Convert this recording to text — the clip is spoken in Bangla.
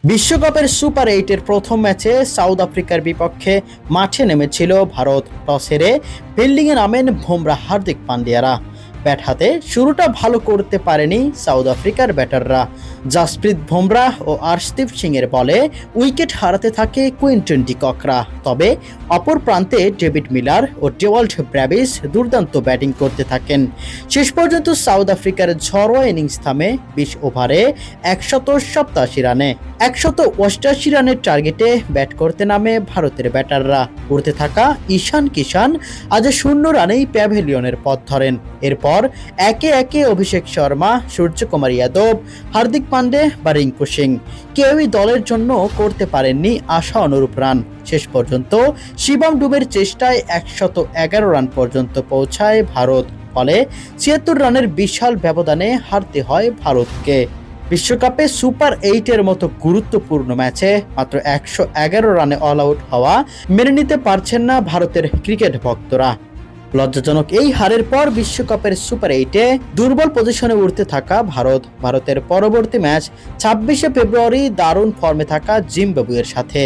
বিশ্বকাপের সুপার 8-এর প্রথম ম্যাচে সাউথ আফ্রিকার বিপক্ষে মাঠে নেমেছিল ভারত। টস হেরে ফিল্ডিংয়ে নামেন বুমরাহ হার্দিক পান্ডিয়ারা। ব্যাট হাতে শুরুটা ভালো করতে পারেনি সাউথ আফ্রিকার ব্যাটাররা। জাসপ্রীত বুমরাহ ও আর্শদীপ সিং এর বলে উইকেট হারাতে থাকে কুইন্টন ডি ককরা। তবে অপর প্রান্তে ডেভিড মিলার ও ডেওয়াল্ড ব্র্যাভিস দুর্দান্ত ব্যাটিং করতে থাকেন। শেষ পর্যন্ত সাউথ আফ্রিকার ঝড়োয়া ইনিংস থামে 20 ওভারে 187 রানে। 188 রানের টার্গেটে ব্যাট করতে নামে ভারতের ব্যাটাররা। উড়তে থাকা ঈশান কিষান আজ 0 রানেই প্যাভিলিয়নের পথ ধরেন। এরপর একে একে অভিষেক শর্মা, সূর্যকুমার যাদব, হার্দিক পান্ডে বা রিঙ্কু সিং কেউই দলের জন্য করতে পারেননি আশা অনুরূপ রান। শেষ পর্যন্ত শিবম ডুবের চেষ্টায় 111 রান পর্যন্ত পৌঁছায় ভারত। ফলে 76 রানের বিশাল ব্যবধানে হারতে হয় ভারতকে। বিশ্বকাপে সুপার 8-এর মতো গুরুত্বপূর্ণ ম্যাচে মাত্র 111 রানে অল আউট হওয়া মেনে নিতে পারছেন না ভারতের ক্রিকেট ভক্তরা। লজ্জাজনক এই হারের পর বিশ্বকাপের সুপার 8-এ দুর্বল পজিশনে উঠতে থাকা ভারতের পরবর্তী ম্যাচ 26শে ফেব্রুয়ারি দারুণ ফর্মে থাকা জিম্বাবুয়ের সাথে।